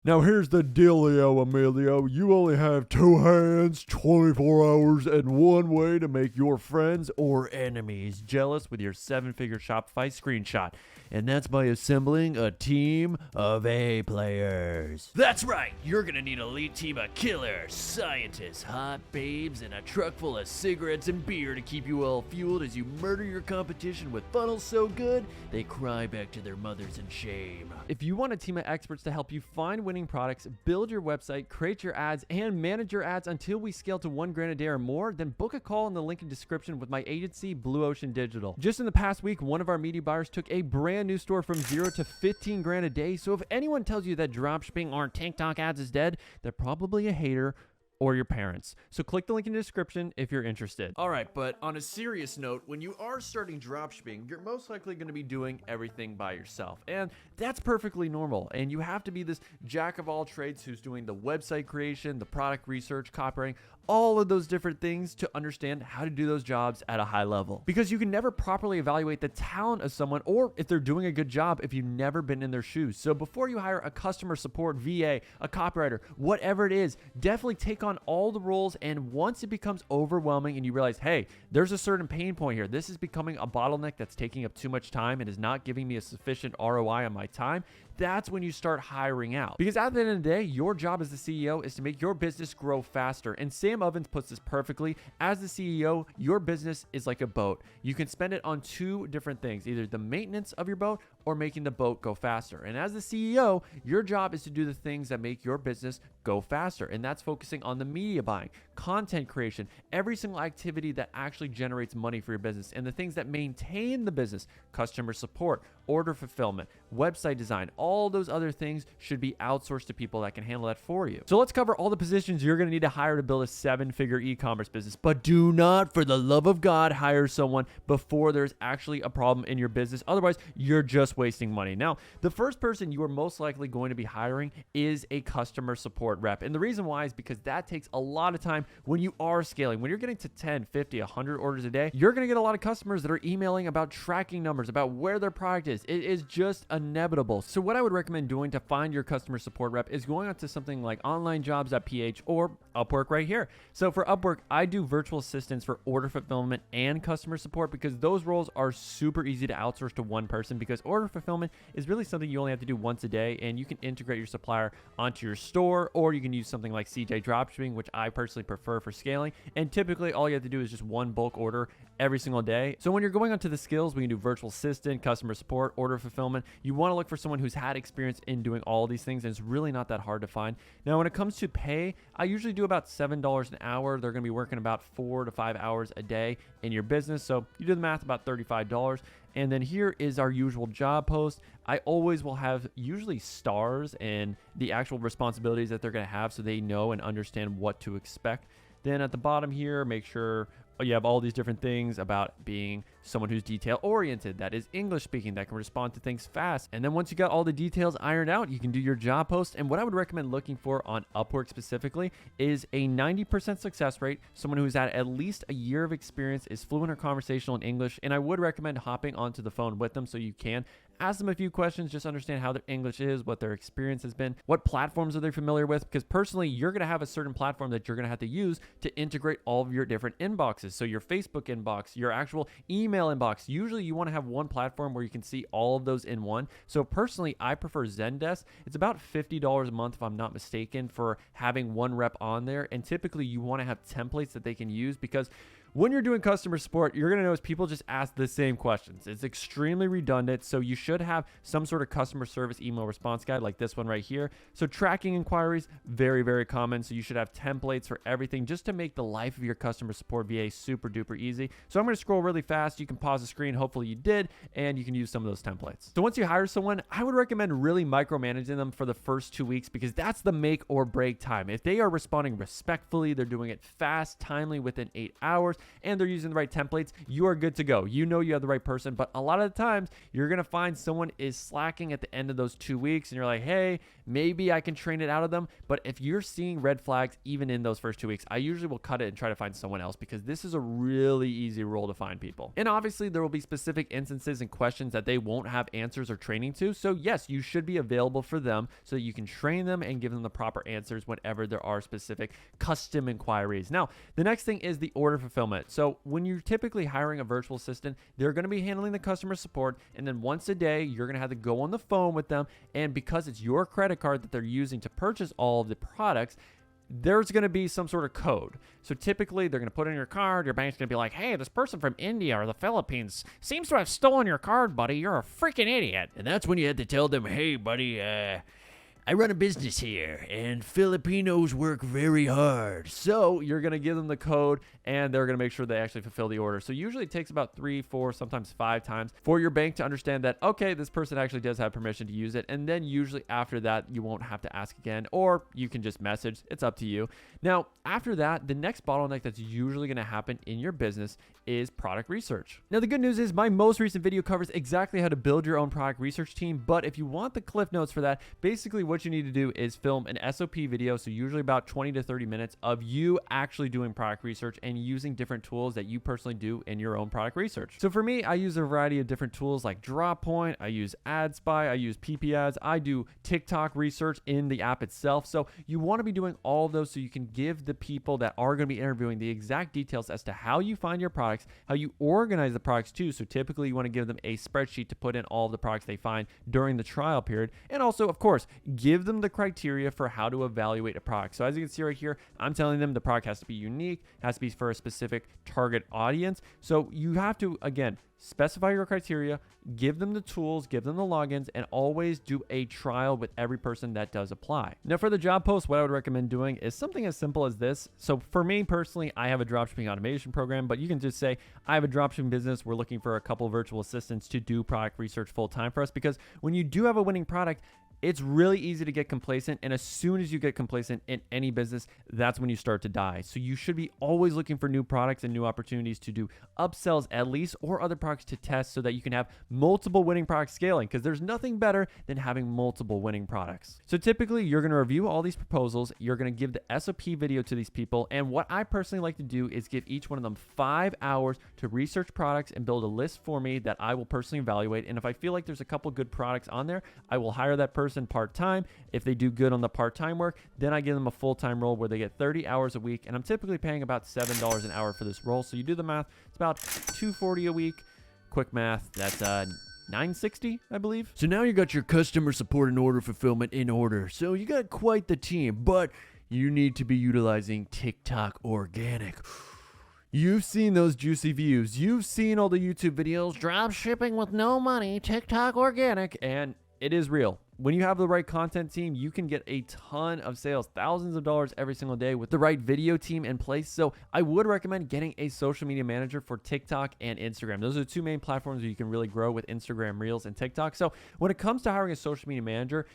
Now here's the dealio, Emilio. You only have 2 hands, 24 hours, and 1 way to make your friends or enemies jealous with your 7-figure Shopify screenshot. And that's by assembling a team of A players. That's right, you're gonna need an elite team of killers, scientists, hot babes, and a truck full of cigarettes and beer to keep you well fueled as you murder your competition with funnels so good they cry back to their mothers in shame. If you want a team of experts to help you find winning products, build your website, create your ads, and manage your ads until we scale to $1,000 a day or more, then book a call in the link in description with my agency, Blue Ocean Digital. Just in the past week, one of our media buyers took a brand new store from $0 to $15,000 a day. So if anyone tells you that dropshipping or TikTok ads is dead, they're probably a hater or your parents. So click the link in the description if you're interested. All right, but on a serious note, when you are starting dropshipping, you're most likely going to be doing everything by yourself. And that's perfectly normal. And you have to be this jack of all trades who's doing the website creation, the product research, copywriting, all of those different things to understand how to do those jobs at a high level. Because you can never properly evaluate the talent of someone or if they're doing a good job if you've never been in their shoes. So before you hire a customer support VA, a copywriter, whatever it is, definitely take on all the roles. And once it becomes overwhelming and you realize, hey, there's a certain pain point here, this is becoming a bottleneck that's taking up too much time and is not giving me a sufficient ROI on my time, that's when you start hiring out. Because at the end of the day, your job as the CEO is to make your business grow faster. And Sam Ovens puts this perfectly. As the CEO, your business is like a boat. You can spend it on 2 different things, either the maintenance of your boat or making the boat go faster. And as the CEO, your job is to do the things that make your business go faster. And that's focusing on the media buying, content creation, every single activity that actually generates money for your business, and the things that maintain the business, customer support, order fulfillment, website design, all those other things should be outsourced to people that can handle that for you. So let's cover all the positions you're going to need to hire to build a 7-figure e-commerce business. But do not, for the love of God, hire someone before there's actually a problem in your business. Otherwise, you're just wasting money. Now, the first person you are most likely going to be hiring is a customer support rep. And the reason why is because that takes a lot of time when you are scaling. When you're getting to 10, 50, 100 orders a day, you're going to get a lot of customers that are emailing about tracking numbers, about where their product is. It is just inevitable. So what I would recommend doing to find your customer support rep is going onto something like onlinejobs.ph or Upwork right here. So for Upwork, I do virtual assistants for order fulfillment and customer support because those roles are super easy to outsource to one person, because order fulfillment is really something you only have to do once a day, and you can integrate your supplier onto your store, or you can use something like CJ Dropshipping, which I personally prefer for scaling. And typically all you have to do is just one bulk order every single day. So when you're going onto the skills, we can do virtual assistant, customer support, order fulfillment. You want to look for someone who's had experience in doing all these things, and it's really not that hard to find. Now, when it comes to pay, I usually do about $7 an hour. They're going to be working about 4 to 5 hours a day in your business. So you do the math, about $35. And then here is our usual job post. I always will have usually stars and the actual responsibilities that they're going to have so they know and understand what to expect. Then at the bottom here, make sure you have all these different things about being someone who's detail oriented, that is English speaking, that can respond to things fast. And then once you got all the details ironed out, you can do your job post. And what I would recommend looking for on Upwork specifically is a 90% success rate, someone who's had at least a year of experience, is fluent or conversational in English. And I would recommend hopping onto the phone with them so you can ask them a few questions, just understand how their English is, what their experience has been, what platforms are they familiar with, because personally, you're going to have a certain platform that you're going to have to use to integrate all of your different inboxes. So your Facebook inbox, your actual email inbox, usually you want to have one platform where you can see all of those in one. So personally, I prefer Zendesk. It's about $50 a month, if I'm not mistaken, for having one rep on there. And typically you want to have templates that they can use, because when you're doing customer support, you're going to notice people just ask the same questions. It's extremely redundant. So you should have some sort of customer service email response guide like this one right here. So tracking inquiries, very, very common. So you should have templates for everything just to make the life of your customer support VA super duper easy. So I'm going to scroll really fast. You can pause the screen. Hopefully you did, and you can use some of those templates. So once you hire someone, I would recommend really micromanaging them for the first 2 weeks, because that's the make or break time. If they are responding respectfully, they're doing it fast, timely, within 8 hours, and they're using the right templates, you are good to go. You know you have the right person, but a lot of the times you're going to find someone is slacking at the end of those 2 weeks and you're like, hey, maybe I can train it out of them. But if you're seeing red flags even in those first 2 weeks, I usually will cut it and try to find someone else because this is a really easy role to find people. And obviously there will be specific instances and questions that they won't have answers or training to. So yes, you should be available for them so that you can train them and give them the proper answers whenever there are specific custom inquiries. Now, the next thing is the order fulfillment. So when you're typically hiring a virtual assistant, they're going to be handling the customer support. And then once a day, you're going to have to go on the phone with them. And because it's your credit card that they're using to purchase all of the products, there's going to be some sort of code. So typically they're going to put in your card. Your bank's going to be like, hey, this person from India or the Philippines seems to have stolen your card, buddy. You're a freaking idiot. And that's when you had to tell them, hey, buddy, I run a business here and Filipinos work very hard. So you're going to give them the code and they're going to make sure they actually fulfill the order. So usually it takes about 3, 4, sometimes 5 times for your bank to understand that, okay, this person actually does have permission to use it. And then usually after that, you won't have to ask again, or you can just message. It's up to you. Now, after that, the next bottleneck that's usually going to happen in your business is product research. Now, the good news is my most recent video covers exactly how to build your own product research team. But if you want the cliff notes for that, basically what you need to do is film an SOP video. So usually about 20 to 30 minutes of you actually doing product research and using different tools that you personally do in your own product research. So for me, I use a variety of different tools like Droppoint, I use AdSpy, I use PP Ads, I do TikTok research in the app itself. So you want to be doing all of those so you can give the people that are going to be interviewing the exact details as to how you find your products, how you organize the products too. So typically you want to give them a spreadsheet to put in all of the products they find during the trial period. And also, of course, give them the criteria for how to evaluate a product. So as you can see right here, I'm telling them the product has to be unique, has to be for a specific target audience. So you have to, again, specify your criteria, give them the tools, give them the logins, and always do a trial with every person that does apply. Now for the job post, what I would recommend doing is something as simple as this. So for me personally, I have a dropshipping automation program, but you can just say, I have a dropshipping business. We're looking for a couple of virtual assistants to do product research full time for us, because when you do have a winning product, it's really easy to get complacent. And as soon as you get complacent in any business, that's when you start to die. So you should be always looking for new products and new opportunities to do upsells at least, or other products to test so that you can have multiple winning products scaling, because there's nothing better than having multiple winning products. So typically you're going to review all these proposals. You're going to give the SOP video to these people. And what I personally like to do is give each one of them 5 hours to research products and build a list for me that I will personally evaluate. And if I feel like there's a couple good products on there, I will hire that person part-time. If they do good on the part-time work, then I give them a full-time role where they get 30 hours a week. And I'm typically paying about $7 an hour for this role. So you do the math, it's about $240 a week. Quick math, that's $960, I believe. So now you got your customer support and order fulfillment in order. So you got quite the team, but you need to be utilizing TikTok organic. You've seen those juicy views. You've seen all the YouTube videos, drop shipping with no money, TikTok organic, and it is real. When you have the right content team, you can get a ton of sales, thousands of dollars every single day with the right video team in place. So I would recommend getting a social media manager for TikTok and Instagram. Those are the two main platforms where you can really grow with Instagram Reels and TikTok. So when it comes to hiring a social media manager,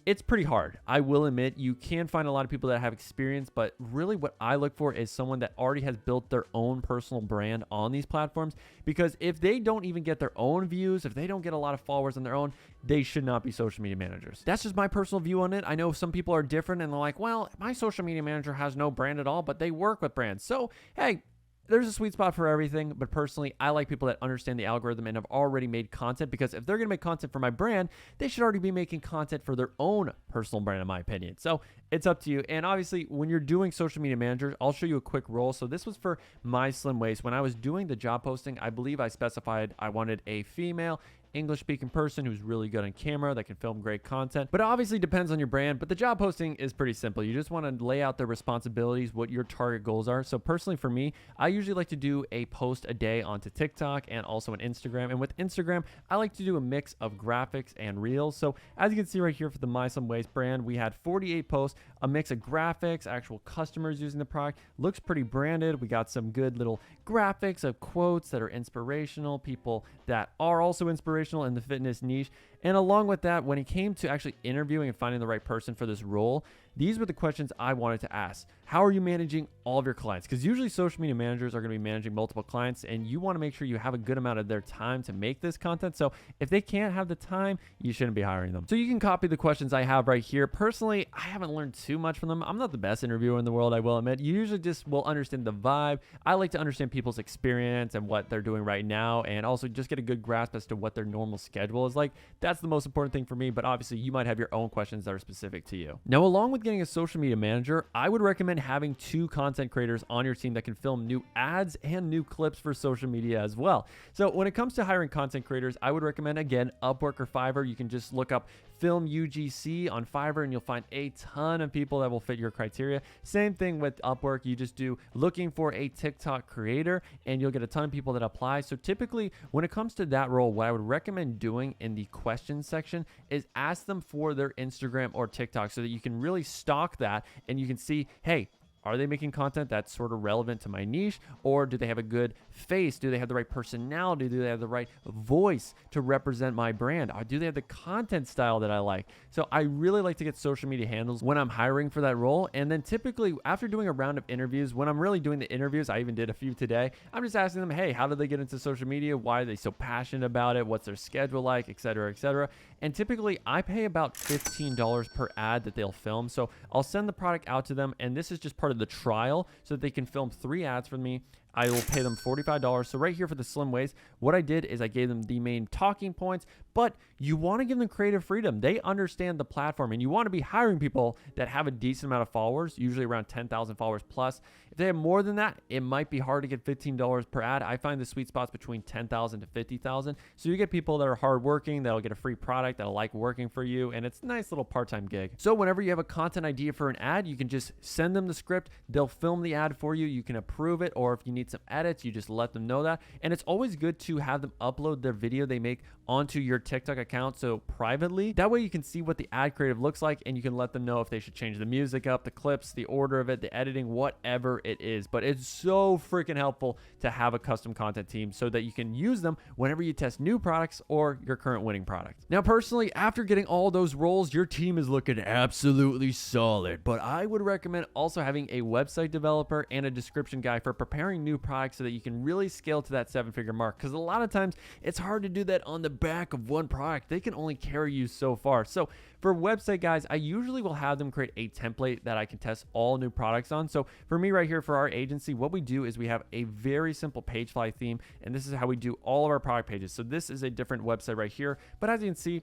it's pretty hard. I will admit, you can find a lot of people that have experience, but really what I look for is someone that already has built their own personal brand on these platforms, because if they don't even get their own views, if they don't get a lot of followers on their own, they should not be social media managers. That's just my personal view on it. I know some people are different and they're like, well, my social media manager has no brand at all, but they work with brands. So, hey, there's a sweet spot for everything, but personally, I like people that understand the algorithm and have already made content, because if they're going to make content for my brand, they should already be making content for their own personal brand, in my opinion. So it's up to you. And obviously, when you're doing social media managers, I'll show you a quick role. So this was for My Slim Waist. When I was doing the job posting, I believe I specified I wanted a female English-speaking person who's really good on camera, that can film great content. But it obviously depends on your brand, but the job posting is pretty simple. You just want to lay out the responsibilities, what your target goals are. So personally for me, I usually like to do a post a day onto TikTok and also on Instagram. And with Instagram, I like to do a mix of graphics and reels. So as you can see right here for the My Slim Waist brand, we had 48 posts, a mix of graphics, actual customers using the product. Looks pretty branded. We got some good little graphics of quotes that are inspirational, people that are also inspirational in the fitness niche. And along with that, when it came to actually interviewing and finding the right person for this role, these were the questions I wanted to ask. How are you managing all of your clients? Because usually social media managers are going to be managing multiple clients, and you want to make sure you have a good amount of their time to make this content. So if they can't have the time, you shouldn't be hiring them. So you can copy the questions I have right here. Personally, I haven't learned too much from them. I'm not the best interviewer in the world, I will admit. You usually just will understand the vibe. I like to understand people's experience and what they're doing right now, and also just get a good grasp as to what their normal schedule is like. That's the most important thing for me, but obviously you might have your own questions that are specific to you. Now, along with getting a social media manager, I would recommend having 2 content creators on your team that can film new ads and new clips for social media as well. So when it comes to hiring content creators, I would recommend, again, Upwork or Fiverr. You can just look up Film UGC on Fiverr and you'll find a ton of people that will fit your criteria. Same thing with Upwork. You just do looking for a TikTok creator and you'll get a ton of people that apply. So typically when it comes to that role, what I would recommend doing in the questions section is ask them for their Instagram or TikTok so that you can really stalk that and you can see, hey, are they making content that's sort of relevant to my niche? Or do they have a good face? Do they have the right personality? Do they have the right voice to represent my brand? Or do they have the content style that I like? So I really like to get social media handles when I'm hiring for that role. And then typically after doing a round of interviews, when I'm really doing the interviews, I even did a few today, I'm just asking them, hey, how did they get into social media? Why are they so passionate about it? What's their schedule like, et cetera, et cetera. And typically I pay about $15 per ad that they'll film. So I'll send the product out to them. And this is just part of the trial so that they can film 3 ads for me. I will pay them $45. So right here for the slim ways, what I did is I gave them the main talking points, but you want to give them creative freedom. They understand the platform and you want to be hiring people that have a decent amount of followers, usually around 10,000 followers plus. If they have more than that, it might be hard to get $15 per ad. I find the sweet spots between 10,000 to 50,000. So you get people that are hardworking, that'll get a free product, that'll like working for you, and it's a nice little part-time gig. So whenever you have a content idea for an ad, you can just send them the script. They'll film the ad for you. You can approve it, or if you need some edits, you just let them know that. And it's always good to have them upload their video they make onto your TikTok account, so privately. That way you can see what the ad creative looks like and you can let them know if they should change the music up, the clips, the order of it, the editing, whatever it is. But it's so freaking helpful to have a custom content team so that you can use them whenever you test new products or your current winning product. Now, personally, after getting all those roles, your team is looking absolutely solid, but I would recommend also having a website developer and a description guy for preparing new products so that you can really scale to that 7-figure mark. Because a lot of times it's hard to do that on the back of one product. They can only carry you so far. So for website guys, I usually will have them create a template that I can test all new products on. So for me right here, for our agency, what we do is we have a very simple Pagefly theme, and this is how we do all of our product pages. So this is a different website right here, but as you can see,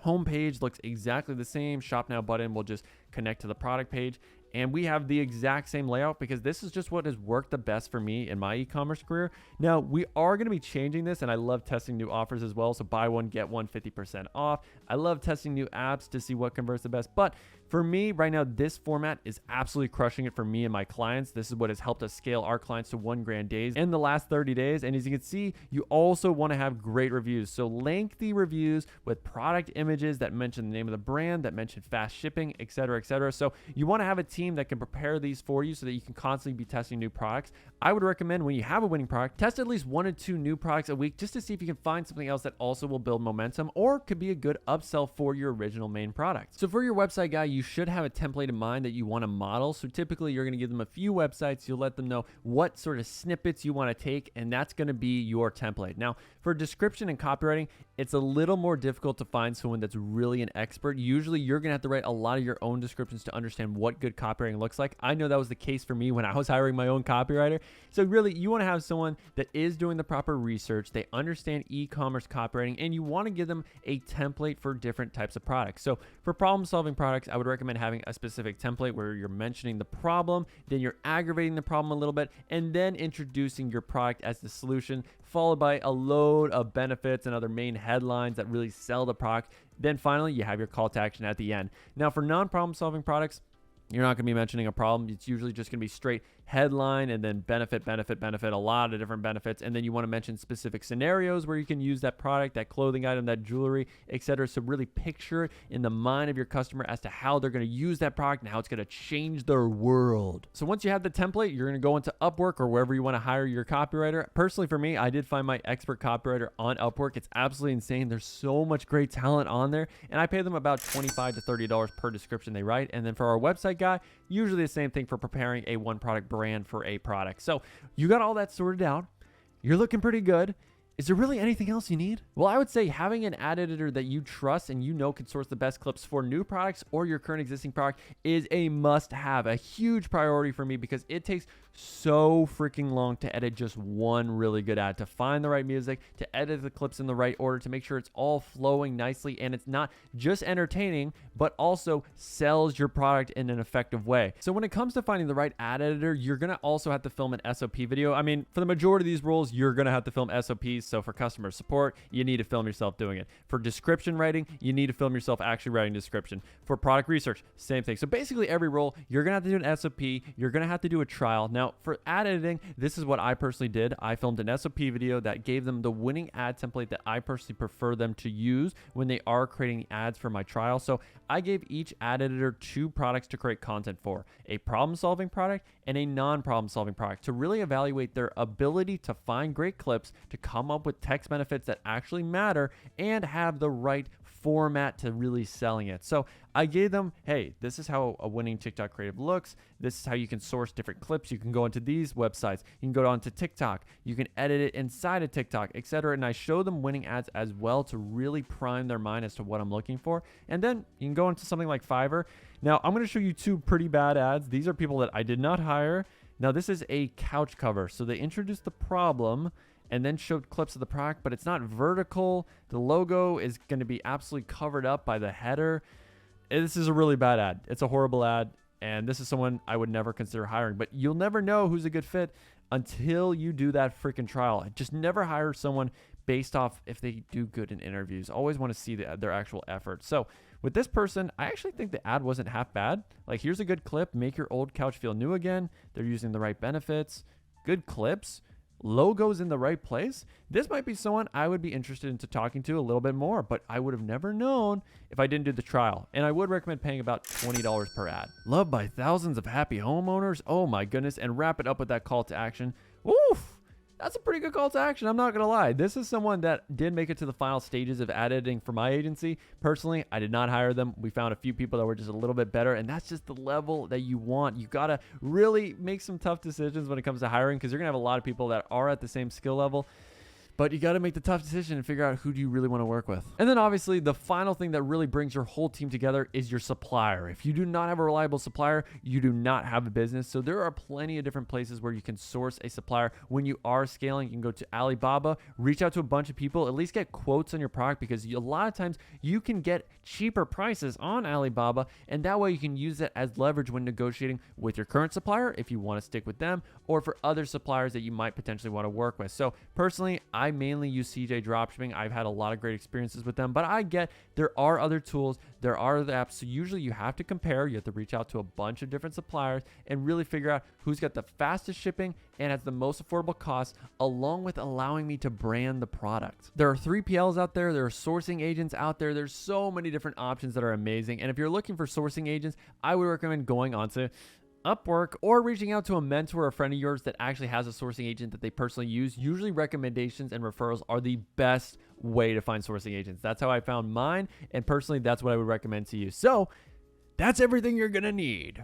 homepage looks exactly the same. Shop Now button will just connect to the product page. And we have the exact same layout because this is just what has worked the best for me in my e-commerce career. Now, we are going to be changing this, and I love testing new offers as well. So buy one, get one 50% off. I love testing new apps to see what converts the best. But for me right now, this format is absolutely crushing it for me and my clients. This is what has helped us scale our clients to $1,000 days in the last 30 days. And as you can see, you also want to have great reviews. So lengthy reviews with product images that mention the name of the brand, that mention fast shipping, et cetera, et cetera. So you want to have a team that can prepare these for you so that you can constantly be testing new products. I would recommend when you have a winning product, test at least 1 to 2 new products a week just to see if you can find something else that also will build momentum or could be a good upsell for your original main product. So for your website guy, you should have a template in mind that you want to model. So typically you're going to give them a few websites. You'll let them know what sort of snippets you want to take, and that's going to be your template. Now, for description and copywriting, it's a little more difficult to find someone that's really an expert. Usually you're going to have to write a lot of your own descriptions to understand what good copywriting looks like. I know that was the case for me when I was hiring my own copywriter. So really, you want to have someone that is doing the proper research. They understand e-commerce copywriting, and you want to give them a template for different types of products. So for problem-solving products, I would recommend having a specific template where you're mentioning the problem, then you're aggravating the problem a little bit, and then introducing your product as the solution, followed by a load of benefits and other main headlines that really sell the product. Then finally, you have your call to action at the end. Now, for non-problem solving products, You're not going to be mentioning a problem. It's usually just going to be straight headline and then benefit, a lot of different benefits. And then you want to mention specific scenarios where you can use that product, that clothing item, that jewelry, etc. So really picture it in the mind of your customer as to how they're going to use that product and how it's going to change their world. So once you have the template, you're going to go into Upwork or wherever you want to hire your copywriter. Personally, for me, I did find my expert copywriter on Upwork. It's absolutely insane. There's so much great talent on there, and I pay them about $25 to $30 per description they write. And then for our website guy, usually the same thing for preparing a one product brand for a product. So you got all that sorted out. You're looking pretty good. Is there really anything else you need? Well, I would say having an ad editor that you trust and you know can source the best clips for new products or your current existing product is a must-have, a huge priority for me, because it takes so freaking long to edit just one really good ad, to find the right music, to edit the clips in the right order, to make sure it's all flowing nicely and it's not just entertaining, but also sells your product in an effective way. So when it comes to finding the right ad editor, you're going to also have to film an SOP video. I mean, for the majority of these roles, you're going to have to film SOPs. So for customer support, you need to film yourself doing it. For description writing, you need to film yourself actually writing description. For product research, same thing. So basically every role, you're going to have to do an SOP. You're going to have to do a trial. Now, for ad editing, this is what I personally did. I filmed an SOP video that gave them the winning ad template that I personally prefer them to use when they are creating ads for my trial. So I gave each ad editor 2 products to create content for: a problem-solving product and a non-problem solving product, to really evaluate their ability to find great clips, to come up with text benefits that actually matter, and have the right format to really selling it. So I gave them, hey, this is how a winning TikTok creative looks. This is how you can source different clips. You can go into these websites. You can go onto TikTok. You can edit it inside of TikTok, etc. And I show them winning ads as well to really prime their mind as to what I'm looking for. And then you can go into something like Fiverr. Now, I'm going to show you 2 pretty bad ads. These are people that I did not hire. Now, this is a couch cover. So they introduced the problem and then showed clips of the product, but it's not vertical. The logo is going to be absolutely covered up by the header. This is a really bad ad. It's a horrible ad, and this is someone I would never consider hiring. But you'll never know who's a good fit until you do that freaking trial. Just never hire someone based off if they do good in interviews. Always want to see their actual effort. So with this person, I actually think the ad wasn't half bad. Like, here's a good clip. Make your old couch feel new again. They're using the right benefits. Good clips. Logos in the right place. This might be someone I would be interested into talking to a little bit more, but I would have never known if I didn't do the trial. And I would recommend paying about $20 per ad. Loved by thousands of happy homeowners. Oh my goodness. And wrap it up with that call to action. Oof. That's a pretty good call to action. I'm not going to lie. This is someone that did make it to the final stages of ad editing for my agency. Personally, I did not hire them. We found a few people that were just a little bit better, and that's just the level that you want. You got to really make some tough decisions when it comes to hiring, because you're going to have a lot of people that are at the same skill level. But you got to make the tough decision and figure out who do you really want to work with. And then obviously the final thing that really brings your whole team together is your supplier. If you do not have a reliable supplier, you do not have a business. So there are plenty of different places where you can source a supplier. When you are scaling, you can go to Alibaba, reach out to a bunch of people, at least get quotes on your product, because a lot of times you can get cheaper prices on Alibaba, and that way you can use that as leverage when negotiating with your current supplier if you want to stick with them, or for other suppliers that you might potentially want to work with. So personally, I mainly use CJ Dropshipping. I've had a lot of great experiences with them, but I get there are other tools, there are other apps. So usually you have to compare, you have to reach out to a bunch of different suppliers and really figure out who's got the fastest shipping and has the most affordable costs, along with allowing me to brand the product. There are 3PLs out there, there are sourcing agents out there. There's so many different options that are amazing. And if you're looking for sourcing agents, I would recommend going onto Upwork or reaching out to a mentor or a friend of yours that actually has a sourcing agent that they personally use. Usually recommendations and referrals are the best way to find sourcing agents. That's how I found mine, and personally, that's what I would recommend to you. So that's everything you're gonna need.